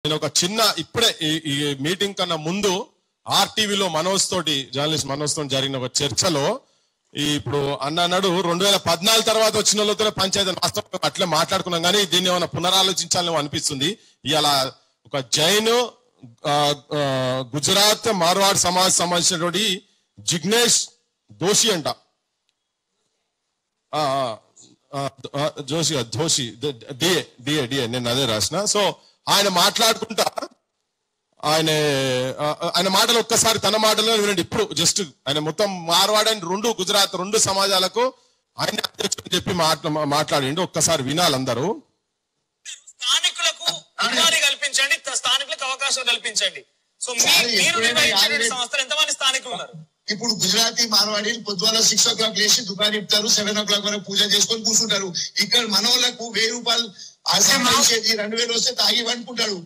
నేను ఒక చిన్న ఇప్పుడే ఈ మీటింగ్ కన్నా ముందు ఆర్టీవీలో మనోజ్ తోటి జర్నలిస్ట్ మనోజ్ తోటి జరిగిన ఒక చర్చలో ఇప్పుడు అన్నాడు 2014 తర్వాత వచ్చిన వాళ్ళతో పంచాయతీ వాస్తవం అట్లే మాట్లాడుకున్నాం కానీ దీన్ని ఏమైనా పునరాలోచించాలని అనిపిస్తుంది. ఇలా ఒక జైన్ గుజరాత్ మార్వాడ్ సమాజ్ సంబంధించినటువంటి జిగ్నేష్ దోషి అంట దోషి డిఏ నేను అదే రాసిన. సో ఆయన మాట్లాడుకుంటా ఆయన మాటలు ఒక్కసారి తన మాటలో వినండి. ఇప్పుడు జస్ట్ ఆయన మొత్తం మార్వాడని గుజరాత్ రెండు సమాజాలకు ఆయన అధ్యక్షుడు చెప్పి మాట్లాడిండు. ఒక్కసారి వినాలి అందరూ. స్థానికులకు ఉపాధి కల్పించండి, స్థానికులకు అవకాశం కల్పించండి. సో మీరు నిర్వహించిన సంస్థలు ఎంతమంది స్థానికులు ఉన్నారు? ఇప్పుడు గుజరాతీ మార్వాడి పొద్దున 6 o'clock లేచి దుకాణం ఇస్తారు, 7 o'clock వరకు పూజ చేసుకొని కూర్చుంటారు. ఇక్కడ మన వాళ్ళకు 1000 రూపాయలు ఆశించేది 2000 వస్తే తాగి అనుకుంటాడు.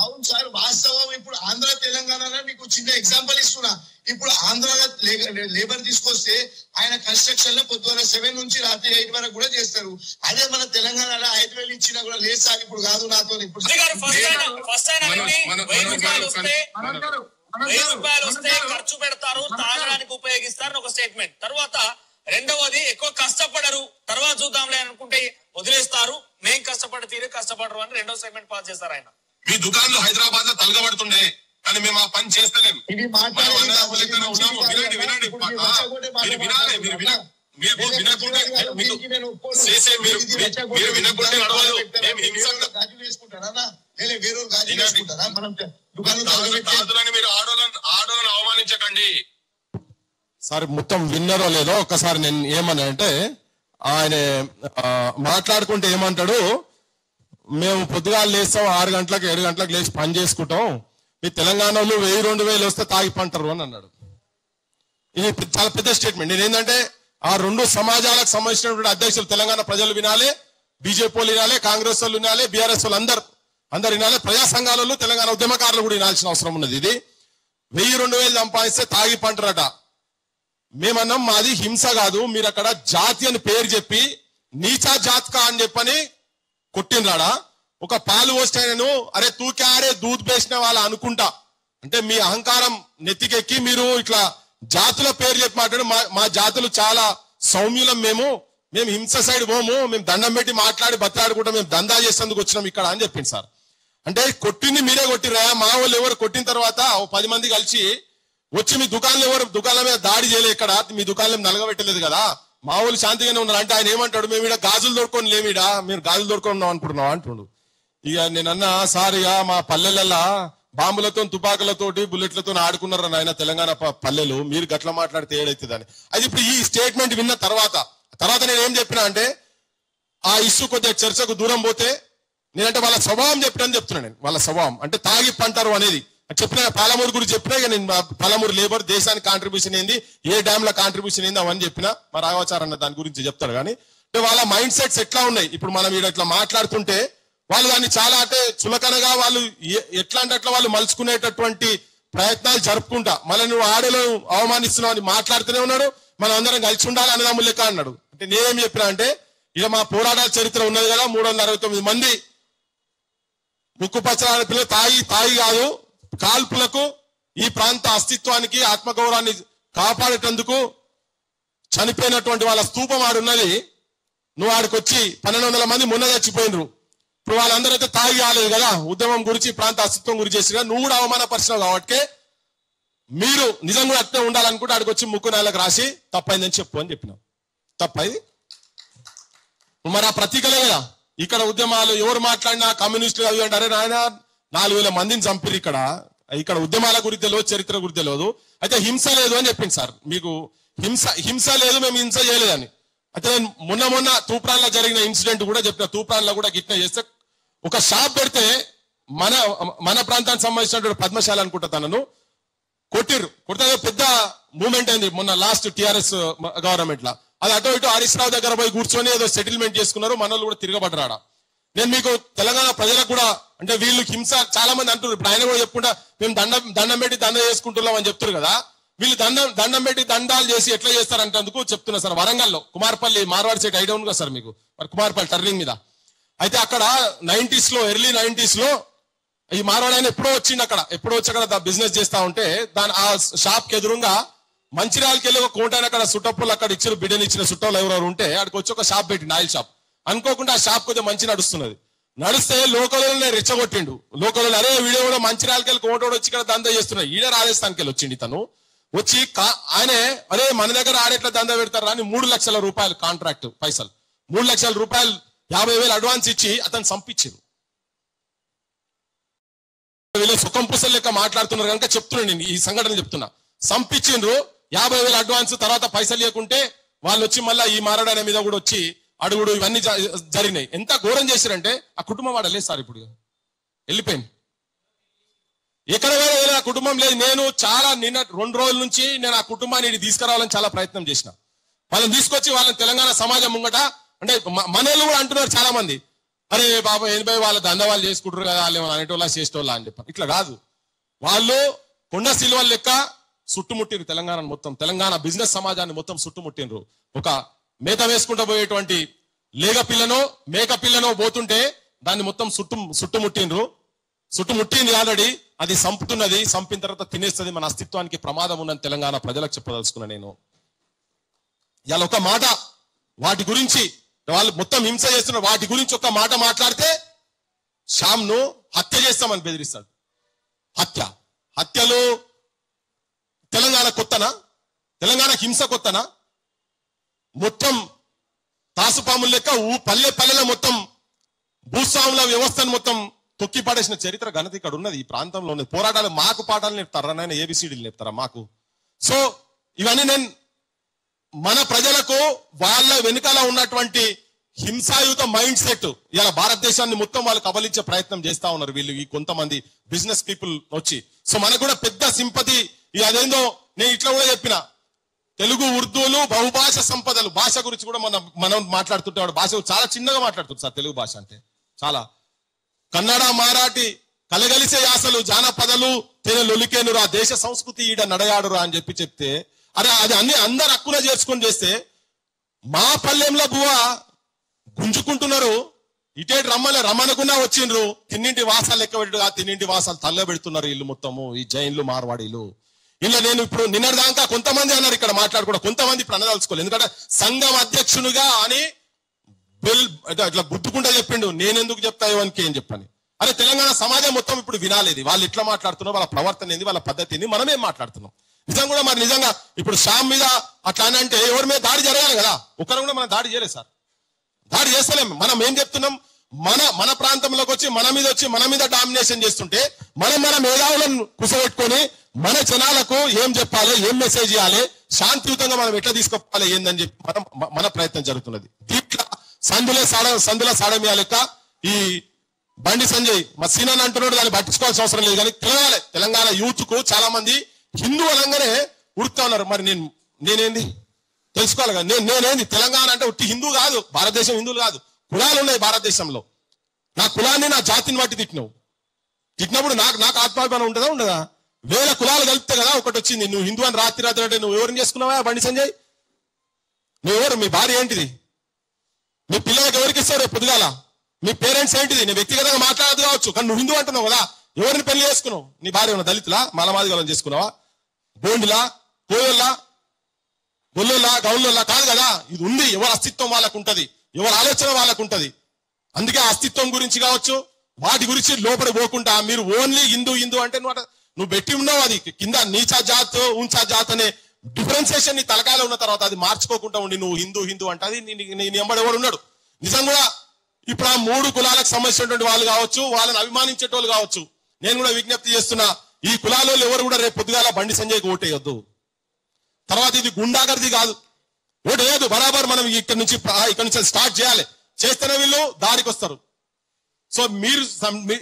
అవును సార్, వాస్తవం. ఇప్పుడు ఆంధ్ర తెలంగాణలో మీకు చిన్న ఎగ్జాంపుల్ ఇస్తున్నా. ఇప్పుడు ఆంధ్రాలో లేబర్ తీసుకొస్తే ఆయన కన్స్ట్రక్షన్ లో పొద్దున 7 నుంచి రాత్రి 8 వరకు కూడా చేస్తారు. అదే మన తెలంగాణలో 5000 ఇచ్చినా కూడా లేదు సార్. ఇప్పుడు కాదు నాతో. ఇప్పుడు 1000 రూపాయలు వస్తే ఖర్చు పెడతారు, తాగడానికి ఉపయోగిస్తారు ఒక స్టేట్మెంట్. తర్వాత రెండవది ఎక్కువ కష్టపడరు, తర్వాత చూద్దాంలే అనుకుంటే వదిలేస్తారు. మేం కష్టపడి తీరే కష్టపడరు అని రెండో సెగ్మెంట్ పాస్ చేస్తారు. ఆయన మీ దుకాణంలో హైదరాబాద్ లో తలగబడుతుండే కానీ మేము ఆ పని చేస్తలేము. మీరు ఆడోళ్ళని అవమానించకండి సార్. మొత్తం విన్నరో లేదో ఒక్కసారి నేను ఏమన్నా అంటే ఆయన మాట్లాడుకుంటే ఏమంటాడు, మేము పొద్దుగాలు లేస్తాం 6 గంటలకు 7 గంటలకు లేచి పని చేసుకుంటాం, మీ తెలంగాణలో 1000-2000 వస్తే తాగి పంటారు అని అన్నాడు. ఇది చాలా పెద్ద స్టేట్మెంట్. నేను ఏంటంటే ఆ రెండు సమాజాలకు సంబంధించినటువంటి అధ్యక్షులు తెలంగాణ ప్రజలు వినాలి, బీజేపీ వాళ్ళు వినాలి, కాంగ్రెస్ వాళ్ళు వినాలి, బీఆర్ఎస్ వాళ్ళు అందరు వినాలి, ప్రజా సంఘాలలో తెలంగాణ ఉద్యమకారులు కూడా వినాల్సిన అవసరం ఉన్నది. ఇది 1000-2000 సంపాదిస్తే తాగి పంటరట. మేమన్నాం మాది హింస కాదు, మీరు అక్కడ జాతి అని పేరు చెప్పి నీచా జాత్కా అని చెప్పని కొట్టినరాడా. ఒక పాలు పోస్టైనను అరే తూకారే దూద్ వేసిన వాళ్ళ అనుకుంటా అంటే మీ అహంకారం నెత్తికెక్కి మీరు ఇట్లా జాతుల పేరు చెప్పి మాట్లాడు. మా జాతులు చాలా సౌమ్యులం, మేము హింస సైడ్ పోము, మేము దండం పెట్టి మాట్లాడి బతలాడుకుంటాం, మేము దందా చేసేందుకు వచ్చినాం ఇక్కడ అని చెప్పింది సార్. అంటే కొట్టింది మీరే కొట్టిరా, మా వాళ్ళు ఎవరు కొట్టిన తర్వాత 10 మంది కలిసి వచ్చి మీ దుకాణం మీద దాడి చేయలేదు, ఇక్కడ మీ దుకాణం నలగబెట్టలేదు కదా, మా వాళ్ళు శాంతిగానే ఉన్నారు అంటే ఆయన ఏమంటాడు, మేము ఇక్కడ గాజులు దొరుకుని లేమిడా, మీరు గాజులు దొరుకున్నాం అనుకుంటున్నాం అంటుండు. ఇక నేనన్నా సార్ ఇక మా పల్లెలల్లా బాంబులతో తుపాకులతోటి బుల్లెట్లతో ఆడుకున్నారు ఆయన తెలంగాణ పల్లెలు, మీరు గట్ల మాట్లాడితే ఏడైతుందని. అది ఇప్పుడు ఈ స్టేట్మెంట్ విన్న తర్వాత నేను ఏం చెప్పినా అంటే ఆ ఇష్యూ కొద్దిగా చర్చకు దూరం పోతే నేనంటే వాళ్ళ స్వభావం చెప్పినని చెప్తున్నా. నేను వాళ్ళ స్వభావం అంటే తాగి పంటారు అనేది చెప్పిన. పాలమూరు గురించి చెప్పినా ఇక నేను పాలమూరు లేబర్ దేశానికి కాంట్రిబ్యూషన్ ఏంది, ఏ డ్యామ్ లో కాంట్రిబ్యూషన్ ఏంది అవన్నీ చెప్పినా. మా రాఘవాచార్ అన్న దాని గురించి చెప్తాడు. కానీ అంటే వాళ్ళ మైండ్ సెట్స్ ఎట్లా ఉన్నాయి, ఇప్పుడు మనం ఇట్లా మాట్లాడుతుంటే వాళ్ళు దాన్ని చాలా అంటే చులకనగా వాళ్ళు ఎట్లా అంటే అట్లా వాళ్ళు మలుచుకునేటటువంటి ప్రయత్నాలు జరుపుకుంటా మళ్ళీ నువ్వు ఆడలో అవమానిస్తున్నావు అని మాట్లాడుతూనే ఉన్నాడు. మనం అందరం కలిసి ఉండాలి అన్నదమ్ములు లెక్క అన్నాడు. అంటే నేనేం చెప్పినా అంటే ఇక మా పోరాటాల చరిత్ర ఉన్నది కదా, 369 మంది ముక్కుపచ్చల పిల్లలు తాగి కాదు కాల్పులకు ఈ ప్రాంత అస్తిత్వానికి ఆత్మగౌరవాన్ని కాపాడేటందుకు చనిపోయినటువంటి వాళ్ళ స్తూపం ఆడున్నది. నువ్వు ఆడికి వచ్చి 1200 మంది మొన్న చచ్చిపోయినరు. ఇప్పుడు వాళ్ళందరూ అయితే తాగి కాలేదు కదా, ఉద్యమం గురించి ప్రాంత అస్తిత్వం గురించి చేసిగా నువ్వు కూడా అవమానపరిచినావు కాబట్టి మీరు నిజంగా అట్నే ఉండాలనుకుంటే ఆడికి వచ్చి ముక్కు నేలకు రాసి తప్పైందని చెప్పు అని చెప్పినావు. తప్పైంది మరి ఆ ప్రతీకలే కదా. ఇక్కడ ఉద్యమాలు ఎవరు మాట్లాడినా కమ్యూనిస్టులు అవి అంటారే నాయన 4000 మందిని చంపిరు. ఇక్కడ ఉద్యమాల గురించి తెలియదు, చరిత్ర గురించి తెలియదు. అయితే హింస లేదు అని చెప్పింది సార్. మీకు హింస లేదు, మేము హింస చేయలేదని. అయితే మొన్న తూప్రాన్లో జరిగిన ఇన్సిడెంట్ కూడా చెప్పిన. తూప్రాన్లో కూడా గిట్న చేస్తే ఒక షాప్ పెడితే మన ప్రాంతానికి సంబంధించినటువంటి పద్మశాల అనుకుంటా తనను కొడితే పెద్ద మూవ్మెంట్ అయింది మొన్న లాస్ట్ టిఆర్ఎస్ గవర్నమెంట్ లా. అది అటో ఇటు హరీష్ రావు దగ్గర పోయి కూర్చొని ఏదో సెటిల్మెంట్ చేసుకున్నారు, మనోళ్ళు కూడా తిరగబడ్డాడ. నేను మీకు తెలంగాణ ప్రజలకు కూడా అంటే వీళ్ళు హింస చాలా మంది అంటున్నారు. ఇప్పుడు ఆయన కూడా చెప్పుకుంటా మేము దండం పెట్టి దండ చేసుకుంటున్నాం అని చెప్తారు కదా. వీళ్ళు దండం పెట్టి దండాలు చేసి ఎట్లా చేస్తారంటందుకు చెప్తున్నా సార్. వరంగల్లో కుమార్పల్లి మార్వాడి సైడ్ ఐడియా ఉంది కదా సార్ మీకు, మరి కుమార్పల్లి టర్నింగ్ మీద అయితే అక్కడ 90s లో ఎర్లీ 90s లో ఈ మార్వాడి ఆయన ఎప్పుడో వచ్చింది ఎప్పుడో వచ్చి అక్కడ బిజినెస్ చేస్తా ఉంటే దాని ఆ షాప్ కి ఎదురుగా మంచిర్యాలకి వెళ్ళి ఒక కోటాను అక్కడ సుట్టప్పులు అక్కడ ఇచ్చిన బిడ్డని ఇచ్చిన చుట్టాలు ఎవరెవరు ఉంటే అక్కడికి వచ్చి ఒక షాప్ పెట్టిండు ఆయిల్ షాప్. అనుకోకుండా ఆ షాప్ కొద్దిగా మంచి నడుస్తున్నది. నడిస్తే లోకల్లోనే రెచ్చగొట్టిండు. లోకల్లో అరే వీడియో కూడా మంచిర్యాలకి వెళ్ళి కోటోడు వచ్చి ఇక్కడ దందా చేస్తున్నాడు. ఈడ రాజస్థాన్కి వెళ్ళి వచ్చింది తను వచ్చి ఆయనే అరే మన దగ్గర ఆడెట్లా దందా పెడతారా అని 3 లక్షల రూపాయలు కాంట్రాక్ట్ పైసలు 3 లక్షల రూపాయలు 50,000 అడ్వాన్స్ ఇచ్చి అతను సంపించారు. వీళ్ళు సుఖం పుసలు లెక్క మాట్లాడుతున్నారు కనుక చెప్తున్నాను నేను ఈ సంఘటన చెప్తున్నా. సంపించిండ్రు 50,000 అడ్వాన్స్, తర్వాత పైసలు లేకుంటే వాళ్ళు వచ్చి మళ్ళీ ఈ మారడాని మీద కూడా వచ్చి అడుగుడు ఇవన్నీ జరిగినాయి. ఎంత ఘోరం చేశారంటే ఆ కుటుంబం వాడలేదు సార్, ఇప్పుడు వెళ్ళిపోయింది. ఎక్కడ వేరే ఆ కుటుంబం లేదు. నేను చాలా నిన్న 2 రోజుల నుంచి నేను ఆ కుటుంబాన్ని తీసుకురావాలని చాలా ప్రయత్నం చేసిన. వాళ్ళని తీసుకొచ్చి వాళ్ళని తెలంగాణ సమాజం ముంగట అంటే మనోళ్ళు కూడా అంటున్నారు చాలా మంది, అరే బాబా ఏంటి వాళ్ళ దంద వాళ్ళు చేసుకుంటారు కదా, వాళ్ళు అనేటోళ్ళ చేసేటోళ్ళ అని చెప్పారు. ఇట్లా కాదు, వాళ్ళు కొండ సిల్వల్ లెక్క చుట్టుముట్టిరు తెలంగాణ మొత్తం, తెలంగాణ బిజినెస్ సమాజాన్ని మొత్తం చుట్టుముట్టినరు. ఒక మేత వేసుకుంటూ పోయేటువంటి లేగ పిల్లనో మేక పిల్లనో పోతుంటే దాన్ని మొత్తం చుట్టుముట్టినరు. చుట్టుముట్టింది ఆల్రెడీ, అది సంపుతున్నది, సంపిన తర్వాత తినేస్తుంది. మన అస్తిత్వానికి ప్రమాదం ఉన్నది తెలంగాణ ప్రజలకు చెప్పదలుచుకున్నా నేను. ఇవాళ ఒక మాట వాటి గురించి వాళ్ళు మొత్తం హింస చేస్తున్నారు, వాటి గురించి ఒక మాట మాట్లాడితే శ్యామ్ను హత్య చేస్తామని బెదిరిస్తాడు. హత్యలు తెలంగాణ కొత్తనా? తెలంగాణ హింస కొత్తనా? మొత్తం తాసుపాముల లెక్క పల్లెలో మొత్తం భూస్వాముల వ్యవస్థను మొత్తం తొక్కి పడేసిన చరిత్ర ఘనత ఇక్కడ ఉన్నది, ఈ ప్రాంతంలో ఉన్నది. పోరాటాలు మాకు పాఠాలు నేర్పుతారా నాయన, ఏబిసిడీలు నేర్పుతారా మాకు? సో ఇవన్నీ నేను మన ప్రజలకు వాళ్ళ వెనుకల ఉన్నటువంటి హింసాయుత మైండ్ సెట్ ఇలా భారతదేశాన్ని మొత్తం వాళ్ళు కబలించే ప్రయత్నం చేస్తా ఉన్నారు వీళ్ళు, ఈ కొంతమంది బిజినెస్ పీపుల్ వచ్చి. సో మనకు కూడా పెద్ద సింపతి. అదేందో నేను ఇట్లా కూడా చెప్పిన, తెలుగు ఉర్దూలు బహుభాష సంపదలు, భాష గురించి కూడా మనం మాట్లాడుతుంటే భాష చాలా చిన్నగా మాట్లాడుతుంది సార్. తెలుగు భాష అంటే చాలా కన్నడ మరాఠీ కలగలిసే యాసలు జానపదలు తెలొలికేనురా దేశ సంస్కృతి ఈడ నడయాడురా అని చెప్తే అరే అది అన్ని అందరు హక్కున చేసుకొని చేస్తే మా పల్లెంలో బువ్వ గుంజుకుంటున్నారు. ఇటేటి రమ్మనకుండా వచ్చిండ్రు, తిన్నింటి వాసాలు లెక్క పెట్టుగా తిన్నింటి వాసాలు తల్ల పెడుతున్నారు ఇల్లు మొత్తము, ఈ జైన్లు మార్వాడీలు. ఇలా నేను ఇప్పుడు నిన్నటిదాకా కొంతమంది అన్నారు ఇక్కడ మాట్లాడుకోవడం, కొంతమంది ఇప్పుడు అనదలుచుకోలేదు. ఎందుకంటే సంఘం అధ్యక్షునిగా అని ఇట్లా గుర్తుకుంటా చెప్పిండు, నేనెందుకు చెప్తా ఇవన్నీ ఏం చెప్పని. అరే తెలంగాణ సమాజం మొత్తం ఇప్పుడు వినాలేదు, వాళ్ళు ఎట్లా మాట్లాడుతున్నారు, వాళ్ళ ప్రవర్తన ఏంది, వాళ్ళ పద్ధతి ఏంది, మనమేం మాట్లాడుతున్నాం. నిజంగా కూడా మరి నిజంగా ఇప్పుడు శ్యామ్ మీద అట్లా అంటే ఎవరి మీద దాడి జరగాలి కదా, ఒకరు కూడా మనం దాడి చేయలేదు సార్, దాడి చేస్తలేం. మనం ఏం చెప్తున్నాం, మన ప్రాంతంలోకి వచ్చి మన మీద డామినేషన్ చేస్తుంటే మన మేధావులను కుసబెట్టుకొని మన జనాలకు ఏం చెప్పాలి, ఏం మెసేజ్ ఇవ్వాలి, శాంతియుతంగా మనం ఎట్లా తీసుకోవాలి ఏందని చెప్పి మన ప్రయత్నం జరుగుతున్నది. దీంట్లో సందుల సాడమియా లెక్క ఈ బండి సంజయ్ మా సీనాన్ని అంటున్నాడు, దాన్ని పట్టించుకోవాల్సిన అవసరం లేదు. కానీ తెలవాలి, తెలంగాణ యూత్ కు చాలా మంది హిందూ అనగానే ఉడుతా ఉన్నారు. మరి నేనేంది తెలుసుకోవాలి కదా, నేనేంది తెలంగాణ అంటే ఉట్టి హిందూ కాదు, భారతదేశం హిందువులు కాదు, కులాలు ఉన్నాయి భారతదేశంలో. నా కులాన్ని నా జాతిని బట్టి తిట్టినప్పుడు నాకు ఆత్మాభిమానం ఉంటుందా ఉండదా? 1000 కులాలు కలిపితే కదా ఒకటి వచ్చింది. నువ్వు హిందూ అని రాత్రి అంటే నువ్వు ఎవరిని చేసుకున్నావా బండి సంజయ్? నువ్వెవరు? మీ భార్య ఏంటిది? మీ పిల్లలకు ఎవరికి ఇస్తావు రేపు పొద్దుగాల? మీ పేరెంట్స్ ఏంటిది? నేను వ్యక్తిగతంగా మాట్లాడదు కావచ్చు, కానీ నువ్వు హిందూ అంటున్నావు కదా, ఎవరిని పెళ్లి చేసుకున్నావు? నీ భార్య ఉన్న దళితులా, మాలమాదిగలను చేసుకున్నావా, గోండిలా, కోయల్లా, గొల్లోలా, గౌన్లోలా? కాదు కదా. ఇది ఉంది, ఎవరి అస్తిత్వం వాళ్ళకు ఉంటది, ఎవరి ఆలోచన వాళ్ళకు ఉంటది. అందుకే అస్తిత్వం గురించి కావచ్చు వాటి గురించి లోపలి పోకుండా మీరు ఓన్లీ హిందూ అంటే నువ్వు పెట్టి ఉన్నావు, అది కింద నీచా జాత్ ఉంచా జాత్ అనే డిఫరెన్సియేషన్ నీ తలకాయలో ఉన్న తర్వాత అది మార్చుకోకుండా ఉండి నువ్వు హిందూ అంటే అది నీ ఎంబడి ఎవడు ఉన్నాడు. నిజం కూడా ఇప్పుడు ఆ 3 కులాలకు సంబంధించినటువంటి వాళ్ళు కావచ్చు, వాళ్ళని అభిమానించేటోళ్ళు కావచ్చు, నేను కూడా విజ్ఞప్తి చేస్తున్నా, ఈ కులాలలో ఎవరు కూడా రేపు పొద్దుగాల బండి సంజయ్కి ఓటేయొద్దు. తర్వాత ఇది గుండాగర్ది కాదు, ఓటేయద్దు. బరాబర్ మనం ఇక్కడ నుంచి స్టార్ట్ చేయాలి, చేస్తేనే వీళ్ళు దారికి వస్తారు. సో మీరు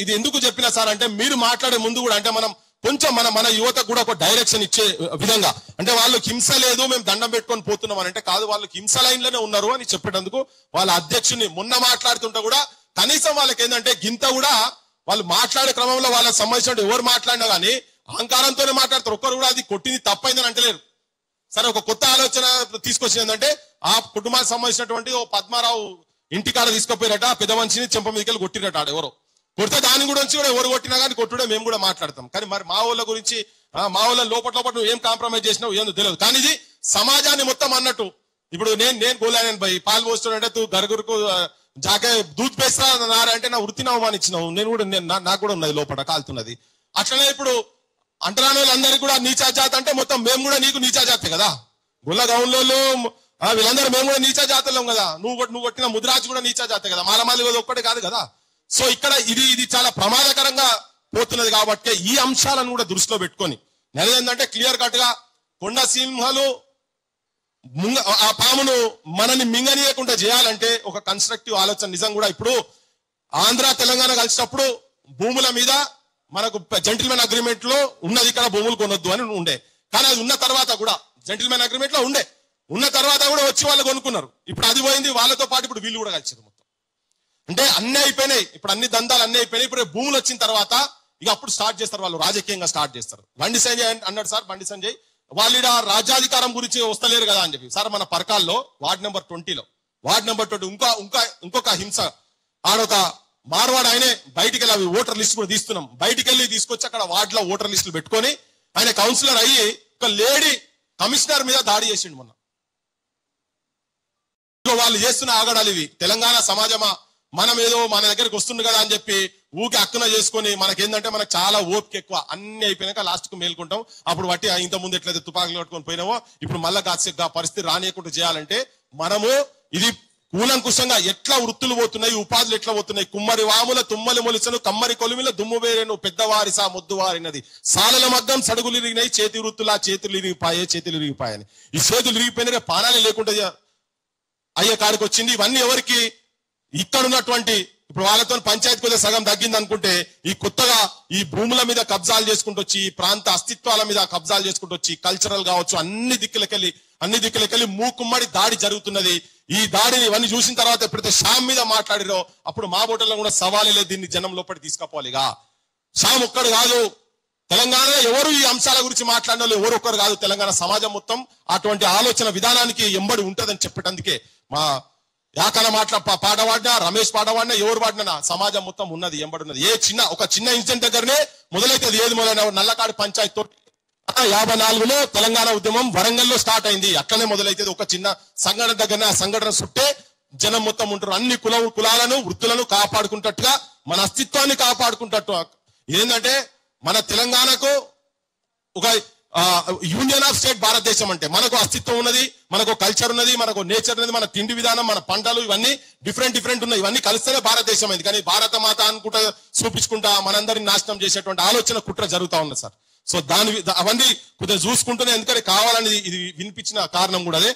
ఇది ఎందుకు చెప్పినా సార్ అంటే మీరు మాట్లాడే ముందు కూడా అంటే మనం కొంచెం మన యువతకు కూడా ఒక డైరెక్షన్ ఇచ్చే విధంగా, అంటే వాళ్ళకి హింస లేదు మేము దండం పెట్టుకొని పోతున్నాం అని అంటే కాదు, వాళ్ళకి హింస లైన్లోనే ఉన్నారు అని చెప్పేటందుకు వాళ్ళ అధ్యక్షుని మొన్న మాట్లాడుతుంటే కూడా కనీసం వాళ్ళకి ఏంటంటే గింత కూడా వాళ్ళు మాట్లాడే క్రమంలో వాళ్ళకి సంబంధించిన ఎవరు మాట్లాడినా కానీ అహంకారంతోనే మాట్లాడతారు. ఒక్కరు కూడా అది కొట్టింది తప్పైందని అంటలేరు. సరే ఒక కొత్త ఆలోచన తీసుకొచ్చింది ఏంటంటే ఆ కుటుంబానికి సంబంధించినటువంటి ఓ పద్మారావు ఇంటికాడ తీసుకుపోయారట, పెద్ద మనిషిని చెంప మీదకెళ్ళి కొట్టిరట ఎవరో. కొడితే దాని గురించి కూడా ఎవరు కొట్టినా కానీ కొట్టుడే మేము కూడా మాట్లాడతాం. కానీ మరి మా ఊళ్ళ గురించి మా ఊళ్ళ లోపల నువ్వు ఏం కాంప్రమైజ్ చేసినావు ఏందో తెలియదు. కానీ ఇది సమాజాన్ని మొత్తం అన్నట్టు. ఇప్పుడు నేను గోలాను భయ్, పాలు పోస్తుంటే తూ గరుగురుకు జాకే దూద్ పేస్తా అంటే నా వృత్తిని అవమానించినావు. నేను కూడా నాకు కూడా ఉన్నది లోపల కాలుతున్నది. అట్లనే ఇప్పుడు అంటరాని వాళ్ళందరికీ కూడా నీచా జాతి అంటే మొత్తం మేము కూడా నీకు నీచా జాతే కదా. గుల్ల గౌన్లో వీళ్ళందరూ మేము కూడా నీచా జాతలేం కదా. నువ్వు కొట్టిన ముద్రాజు కూడా నీచా జాతే కదా. మాలమాలి ఒక్కటే కాదు కదా. సో ఇక్కడ ఇది చాలా ప్రమాదకరంగా పోతున్నది. కాబట్టి ఈ అంశాలను కూడా దృష్టిలో పెట్టుకొని ఏంటంటే క్లియర్ కట్ గా కొండ సింహాలు ఆ పామును మనని మింగనీయకుండా చేయాలంటే ఒక కన్స్ట్రక్టివ్ ఆలోచన నిజం కూడా. ఇప్పుడు ఆంధ్ర తెలంగాణ కలిసినప్పుడు భూముల మీద మనకు జెంటిల్మెన్ అగ్రిమెంట్ లో ఉన్నది ఇక్కడ భూములు కొనొద్దు అని ఉండే. కానీ అది ఉన్న తర్వాత కూడా జెంటిల్మెన్ అగ్రిమెంట్ లో ఉన్న తర్వాత కూడా వచ్చి వాళ్ళు కొనుక్కున్నారు. ఇప్పుడు అది పోయింది, వాళ్ళతో పాటు ఇప్పుడు వీళ్ళు కూడా కలిసారు మొత్తం. అంటే అన్ని అయిపోయినాయి, ఇప్పుడు అన్ని దందాలు అన్ని అయిపోయినాయి. ఇప్పుడు భూములు వచ్చిన తర్వాత ఇక అప్పుడు స్టార్ట్ చేస్తారు వాళ్ళు, రాజకీయంగా స్టార్ట్ చేస్తారు. బండి సంజయ్ అన్నాడు సార్, బండి సంజయ్ వాళ్ళు రాజ్యాధికారం గురించి వస్తలేరు కదా అని చెప్పి. సార్ మన పరకాల్లో వార్డ్ నెంబర్ 20లో వార్డ్ నెంబర్ 20 ఇంకొక హింస ఆడొక మార్వాడు ఆయనే బయటికి వెళ్ళి అవి ఓటర్ లిస్ట్ కూడా తీస్తున్నాం. బయటికి వెళ్ళి తీసుకొచ్చి అక్కడ వార్డ్ లో ఓటర్ లిస్టులు పెట్టుకొని ఆయన కౌన్సిలర్ అయ్యి ఒక లేడీ కమిషనర్ మీద దాడి చేసిండు మొన్న. వాళ్ళు చేస్తున్న ఆగడాలు ఇవి. తెలంగాణ సమాజమా మనం ఏదో మన దగ్గరికి వస్తుంది కదా అని చెప్పి ఊకి అక్కున చేసుకొని మనకేందంటే మనకు చాలా ఓపిక ఎక్కువ. అన్ని అయిపోయినాక లాస్ట్ కు మేల్కుంటాం. అప్పుడు బట్టి ఇంత ముందు ఎట్లయితే తుపాకులు కట్టుకొని పోయినామో ఇప్పుడు మళ్ళా కాసేపు పరిస్థితి రానియకుండా చేయాలంటే మనము ఇది కూలంకుశంగా ఎట్లా వృత్తులు పోతున్నాయి, ఉపాధులు ఎట్లా పోతున్నాయి. కుమ్మరి వాముల తుమ్మలి మొలిసను కమ్మరి కొలిమిల దుమ్ము వేరేను పెద్దవారి సా ముద్దు వారినది సాలల మగ్గం సడుగులు ఇరిగినాయి చేతి వృత్తులా చేతులు ఇరిగిపాయని. ఈ చేతులు ఇరిగిపోయినా పానాలే లేకుండా అయ్యే కాడికి వచ్చింది. ఇవన్నీ ఎవరికి ఇక్కడ ఉన్నటువంటి ఇప్పుడు వాళ్ళతో పంచాయతీ కొద్దిగా సగం తగ్గింది అనుకుంటే ఈ కొత్తగా ఈ భూముల మీద కబ్జాలు చేసుకుంటూ వచ్చి ఈ ప్రాంత అస్తిత్వాల మీద కబ్జాలు చేసుకుంటూ వచ్చి కల్చరల్ కావచ్చు అన్ని దిక్కులకెళ్ళి మూకుమ్మడి దాడి జరుగుతున్నది. ఈ దాడిని ఇవన్నీ చూసిన తర్వాత ఎప్పుడైతే షామ్ మీద మాట్లాడిరో అప్పుడు మా బోటల్లో కూడా సవాలే లేదు, దీన్ని జనం లోపలికి తీసుకుపోవాలిగా. షామ్ ఒక్కడు కాదు, తెలంగాణలో ఎవరు ఈ అంశాల గురించి మాట్లాడిన వాళ్ళు ఎవరు ఒక్కరు కాదు. తెలంగాణ సమాజం మొత్తం అటువంటి ఆలోచన విధానానికి ఎంబడి ఉంటదని చెప్పేటందుకే మా యాకన పాట పాడినా రమేష్ పాట పాడినా ఎవరు పాడినా సమాజం మొత్తం ఉన్నది ఎంబడి ఉన్నది. ఒక చిన్న ఇన్సిడెంట్ దగ్గరనే మొదలైతే ఏది మొదలైన నల్లకాడి పంచాయతీ తోటి 54లో తెలంగాణ ఉద్యమం వరంగల్లో స్టార్ట్ అయింది. అట్లనే మొదలైతే ఒక చిన్న సంఘటన దగ్గరనే ఆ సంఘటన చుట్టే జనం మొత్తం ఉంటారు. అన్ని కులాలను వృత్తులను కాపాడుకుంటట్టుగా మన అస్తిత్వాన్ని కాపాడుకుంటట్టు ఏంటంటే మన తెలంగాణకు ఒక యూనియన్ ఆఫ్ స్టేట్ భారతదేశం అంటే మనకు అస్తిత్వం ఉన్నది, మనకు కల్చర్ ఉన్నది, మనకు నేచర్ ఉన్నది, మన తిండి విధానం, మన పంటలు ఇవన్నీ డిఫరెంట్ ఉన్నాయి. ఇవన్నీ కలిస్తేనే భారతదేశం అయింది. కానీ భారత మాత అనుకుంటా చూపించుకుంటా మనందరినీ నాశనం చేసేటువంటి ఆలోచన కుట్ర జరుగుతా ఉంది సార్. సో అవన్నీ కొద్దిగా చూసుకుంటూనే ఎందుకంటే కావాలని ఇది వినిపించిన కారణం కూడా అదే.